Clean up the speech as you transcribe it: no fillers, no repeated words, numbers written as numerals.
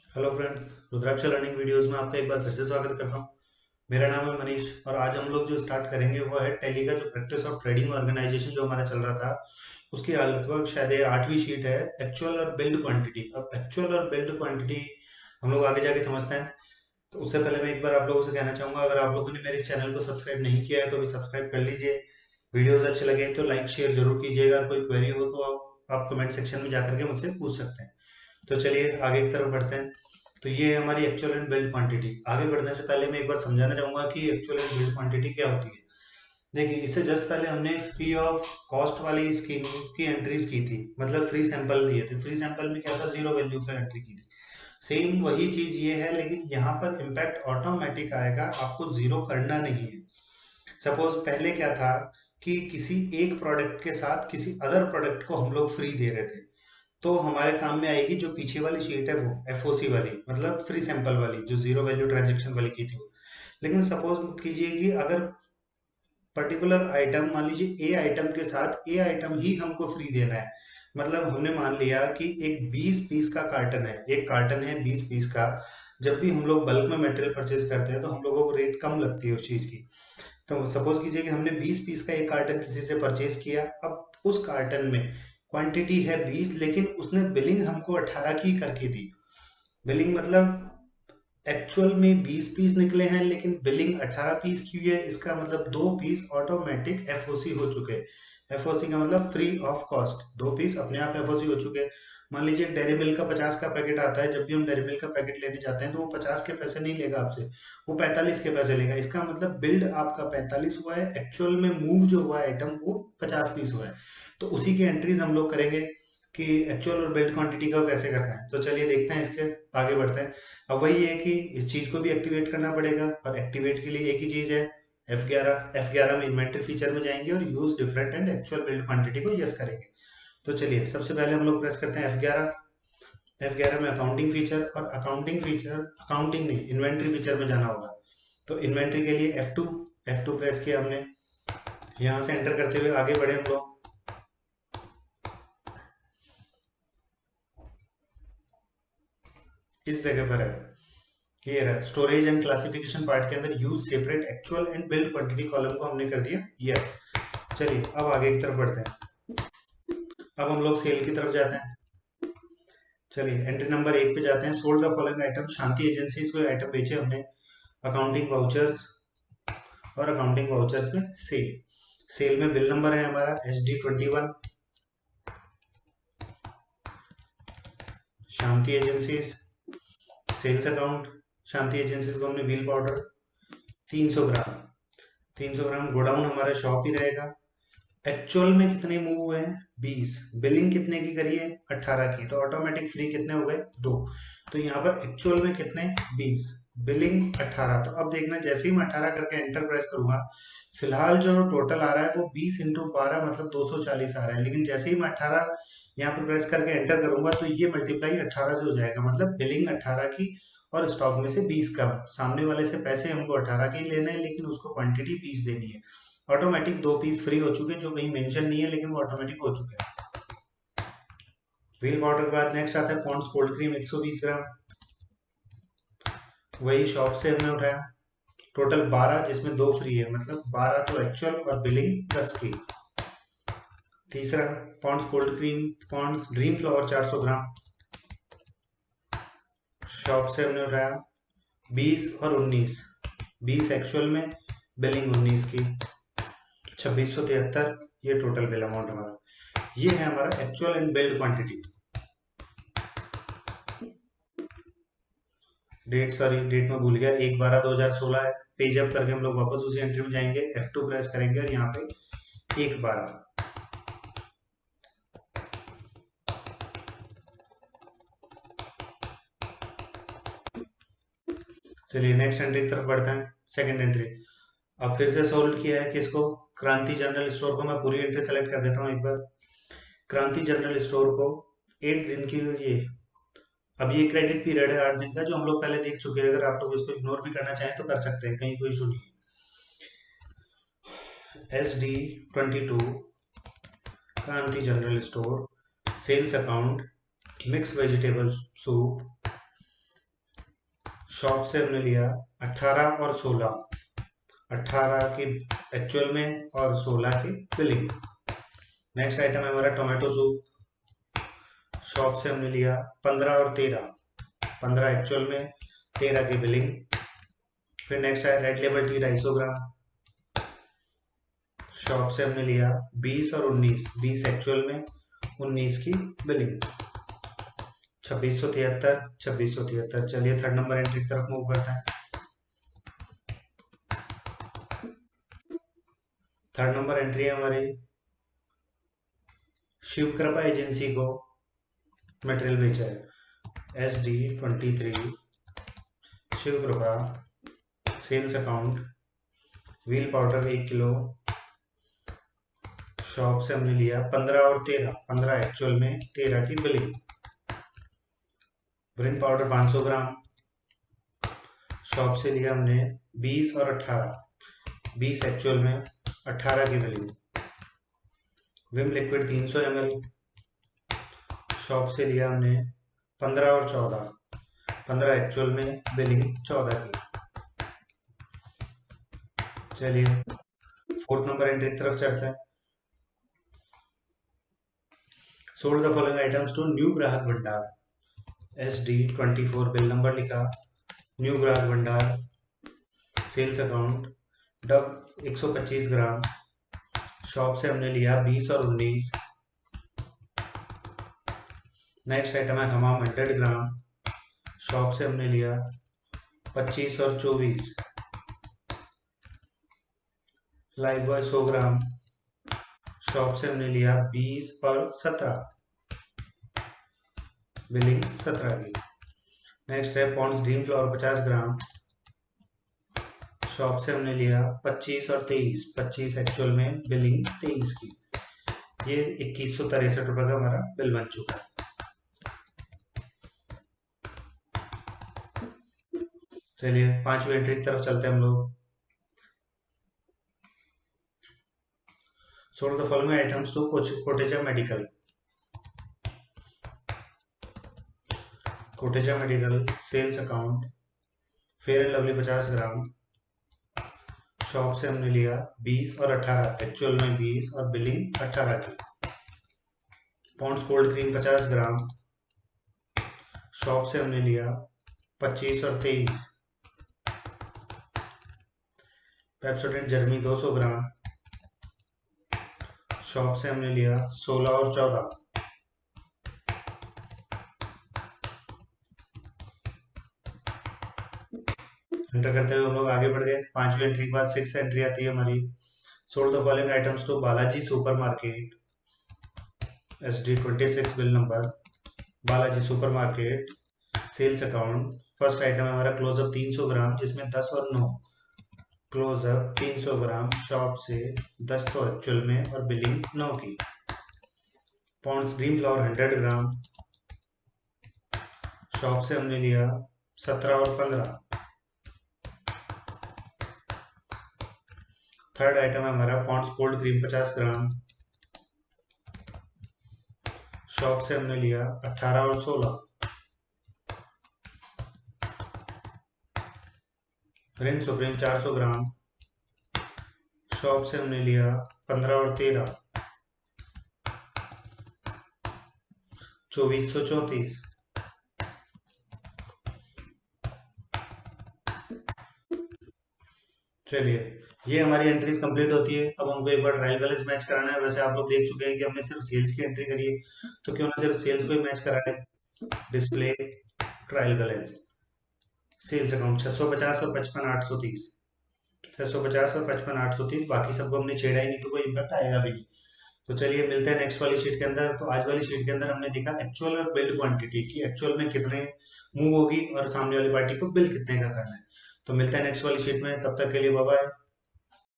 Hello friends, रुद्राक्ष learning videos में आपका एक बार फिर से स्वागत करता हूँ। मेरा नाम है मनीष और आज हम लोग जो स्टार्ट करेंगे वो है टैली का जो प्रैक्टिस ऑफ ट्रेडिंग ऑर्गेनाइजेशन जो हमारा चल रहा था उसकी लगभग शायद ये 8वीं शीट है। एक्चुअल और बिल्ड क्वांटिटी। अब एक्चुअल और बिल्ड क्वांटिटी हम लोग आगे जाके समझते हैं। तो उससे पहले मैं एक बार आप लोगों से कहना चाहूंगा, अगर आप लोगों ने मेरे चैनल को सब्सक्राइब नहीं किया है तो भी सब्सक्राइब कर लीजिए। वीडियोस अच्छे लगे तो लाइक शेयर जरूर कीजिएगा। अगर कोई क्वेरी हो तो आप कमेंट सेक्शन में जाकर के मुझसे पूछ सकते हैं। तो चलिए आगे की तरफ बढ़ते हैं। तो ये है हमारी एक्चुअल एंड बिल्ड क्वांटिटी। आगे बढ़ने से पहले मैं एक बार समझाना चाहूंगा कि एक्चुअल एंड बिल्ड क्वांटिटी क्या होती है। देखिए, इससे जस्ट पहले हमने फ्री ऑफ कॉस्ट वाली स्कीम की एंट्रीज की थी, मतलब फ्री सैंपल दिए थे। फ्री सैंपल में क्या था, जीरो वैल्यू पर एंट्री की थी। सेम वही चीज ये है, लेकिन यहाँ पर इम्पैक्ट ऑटोमेटिक आएगा, आपको जीरो करना नहीं है। सपोज पहले क्या था कि किसी एक प्रोडक्ट के साथ किसी अदर प्रोडक्ट को हम लोग फ्री दे रहे थे, तो हमारे काम में आएगी जो पीछे वाली शीट है वो एफओसी वाली, मतलब फ्री सैंपल वाली जो जीरो वैल्यू ट्रांजेक्शन वाली की थी वो। लेकिन सपोज कीजिए कि अगर पर्टिकुलर आइटम, मान लीजिए ए आइटम के साथ ए आइटम ही हमको फ्री देना है। मतलब हमने मान लिया कि एक 20 पीस का कार्टन है, एक कार्टन है 20 पीस का। जब भी हम लोग बल्क में मटेरियल परचेज करते हैं तो हम लोगों को रेट कम लगती है उस चीज की। तो सपोज कीजिए कि हमने 20 पीस का एक कार्टन किसी से परचेज किया। अब उस कार्टन में क्वांटिटी है 20, लेकिन उसने बिलिंग हमको 18 की करके दी। बिलिंग मतलब एक्चुअल में 20 पीस निकले हैं लेकिन बिलिंग 18 पीस की हुई है। इसका मतलब दो पीस ऑटोमेटिक एफओसी हो चुके हैं। एफओसी का मतलब फ्री ऑफ कॉस्ट, दो पीस अपने आप एफओसी हो चुके हैं। मान लीजिए डेयरी मिल्क का 50 का पैकेट आता है, जब भी हम डेयरी मिल्क का पैकेट लेने जाते हैं तो वो 50 के पैसे नहीं लेगा आपसे, वो 45 के पैसे लेगा। इसका मतलब बिल्ड आपका 45 हुआ है, एक्चुअल में मूव जो हुआ है आइटम वो 50 पीस हुआ है। तो उसी की एंट्रीज हम लोग करेंगे कि एक्चुअल और बिल्ड क्वांटिटी का कैसे करना है। तो चलिए देखते हैं, इसके आगे बढ़ते हैं। अब वही है कि इस चीज को भी एक्टिवेट करना पड़ेगा, और एक्टिवेट के लिए एक ही चीज है, F11 में इन्वेंटरी फीचर में जाएंगे और use different and actual build quantity को यस करेंगे। तो चलिए सबसे पहले हम लोग प्रेस करते हैं F11। F11 में अकाउंटिंग फीचर, और अकाउंटिंग फीचर, अकाउंटिंग नहीं, इन्वेंटरी फीचर में जाना होगा। तो इन्वेंटरी के लिए F2 प्रेस किया हमने। यहाँ से एंटर करते हुए आगे बढ़े हम लोग। इस जगह पर है, क्लियर है, स्टोरेज एंड क्लासिफिकेशन पार्ट के अंदर use separate actual and build quantity column को हमने कर दिया यस। चलिए अब आगे की तरफ बढ़ते हैं। अब हम लोग सेल की तरफ जाते हैं। चलिए एंट्री नंबर 1 पे जाते हैं। Sold the following item, Shanti agencies को आइटम बेचे हमने। अकाउंटिंग वाउचर्स, और अकाउंटिंग वाउचर्स में सेल। सेल में बिल नंबर है हमारा SD21। शांति एजेंसीज, सेल्स अकाउंट, शांति एजेंसीज को हमने व्हील पाउडर 300 ग्राम। 300 ग्राम गोडाउन हमारा शॉप ही रहेगा। एक्चुअल में कितने मूव हुए हैं 20, बिलिंग कितने की करी है 18 की, तो ऑटोमेटिक फ्री कितने हो गए 2। तो यहाँ पर एक्चुअल में कितने 20, बिलिंग 18। तो अब देखना, जैसे ही मैं 18 करके एंटर प्रेस करूंगा, फिलहाल जो टोटल आ रहा है वो 20 × 12 मतलब 240 आ रहा है। लेकिन जैसे ही मैं 18 यहाँ पर प्रेस करके एंटर करूंगा तो ये मल्टीप्लाई 18 से हो जाएगा, मतलब बिलिंग 18 की और स्टॉक में से 20 कम। सामने वाले से पैसे हमको 18 के ही लेने हैं, लेकिन उसको क्वांटिटी 20 देनी है। ऑटोमेटिक दो पीस फ्री हो चुके हैं, जो कहीं मेंशन नहीं है लेकिन वो ऑटोमेटिक हो चुके हैं। व्हील पाउडर के बाद नेक्स्ट आता है पॉन्ड्स कोल्ड क्रीम 120 ग्राम। वही शॉप से हमने उठाया। टोटल 12, जिसमें दो फ्री है, मतलब 12 तो एक्चुअल और बिलिंग 10 की। तीसरा Pond's cold cream, Pond's dream flower 400 gram. Shop से हमने उठाया 20 और 19। 20 एक्चुअल में, बिलिंग 19 की, 2673। ये टोटल बिल अमाउंट हमारा, ये है हमारा actual and build quantity. Date, sorry date में भूल गया, 1/12/2016 है। पेज अप करके हम लोग वापस उसी एंट्री में जाएंगे, F2 प्रेस करेंगे और यहाँ पे 1/12। चलिए नेक्स्ट एंट्री की तरफ बढ़ते हैं। सेकंड एंट्री, अब फिर से सोल्ड किया है किसको, क्रांति जनरल स्टोर को। मैं पूरी एंट्री सेलेक्ट कर देता हूँ एक बार। क्रांति जनरल स्टोर को 8 दिन की, ये अब ये क्रेडिट पीरियड है 8 दिन का, जो हम लोग पहले देख चुके हैं। अगर आप लोग इसको इग्नोर भी करना चाहें तो कर सकते हैं, कहीं कोई इशू नहीं है। SD22 Kranti general store, sales account, mix vegetable soup, shop से हमने लिया 18 और 16, 18 की एक्चुअल में और 16 की बिलिंग। नेक्स्ट आइटम है हमारा टोमेटो सूप। शॉप से हमने लिया 15 और 13, 15 एक्चुअल में, 13 की बिलिंग। फिर नेक्स्ट है रेड लेबल टी 250 ग्राम। शॉप से हमने लिया 20 और 19, 20 एक्चुअल में, 19 की बिलिंग। 2673, 2673। चलिए थर्ड नंबर एंट्री की तरफ मूव करते हैं। थर्ड नंबर एंट्री है हमारी शिव कृपा एजेंसी को मटेरियल बेचा है SD23 Shiv Kripa, sales account, Wheel powder 1 kilo. Shop से हमने लिया 15 और 13, 15 एक्चुअल में, 13 की बिलिंग। ब्रिन पाउडर 500 ग्राम। शॉप से लिया हमने 20 और 18, 20 एक्चुअल में, 18 की billing. Vim liquid 300 ml। Shop से लिया हमने 15 और 14, 15 एक्चुअल में, बिलिंग 14 की। चलिए फोर्थ नंबर एंट्री की तरफ चलते हैं। Sold the following items to new Grahak Bhandar, SD24 bill number लिखा, new Grahak Bhandar, sales account, डब 125 ग्राम। शॉप से हमने लिया 20 और 19। नेक्स्ट आइटम है हमाम 100 ग्राम। शॉप से हमने लिया 25 और 24। लाइफबॉय 100 ग्राम। शॉप से हमने लिया 20 और 17, बिलिंग 17 की। नेक्स्ट है Pond's dream flower 50 gram. Shop से हमने लिया 25 और 23, 25 एक्चुअल में, बिलिंग 23 की। ये 2163 रुपये का हमारा बिल बन चुका है। चलिए पांचवी एंट्री की तरफ चलते हैं हम लोग। Sold the following items to Kotecha medical. Kotecha medical, sales account, Fair and Lovely 50 gram. Shop से हमने लिया 20 और 18, एक्चुअल में 20 और बिलिंग 18 की। Pond's cold cream 50 gram. Shop से हमने लिया 25 और 23। पेप्सोडेंट जर्मी 200 ग्राम। शॉप से हमने लिया 16 और 14। एंटर करते हुए हम लोग आगे बढ़ गए। पांचवी एंट्री के बाद सिक्स एंट्री आती है हमारी। Sold the following items to Balaji super market, SD26 bill number, Balaji super market, sales account. First item है हमारा क्लोजअप 300 ग्राम, जिसमें 10 और 9। क्लोजअप 300 ग्राम, शॉप से 10 तो एक्चुअल में और बिलिंग 9 की। पॉन्ड्स ड्रीम फ्लावर 100 ग्राम। शॉप से हमने लिया 17 और 15। थर्ड आइटम है हमारा Pond's cold cream 50 gram. Shop से हमने लिया 18 और 16। रिन सुप्रीम 400 ग्राम। शॉप से हमने लिया 15 और 13, 2434। चलिए ये हमारी एंट्रीज कंप्लीट होती है। अब हमको एक बार ट्रायल बैलेंस मैच कराना है। वैसे आप लोग देख चुके हैं कि हमने सिर्फ सेल्स की एंट्री करी है, तो क्यों ना सिर्फ सेल्स को ही मैच करा लें। Display trial balance, sales account 650 और 55,830, 650 और 55,830। बाकी सबको हमने छेड़ा ही नहीं, तो कोई इम्पैक्ट आएगा भी नहीं। तो चलिए मिलते हैं नेक्स्ट वाली शीट के अंदर। तो आज वाली शीट के अंदर हमने देखा एक्चुअल और बिल्ड क्वांटिटी की, एक्चुअल में कितने मूव होगी और सामने वाली पार्टी को बिल कितने का करना है। तो मिलते हैं नेक्स्ट वाली शीट में, तब तक के लिए बाय बाय।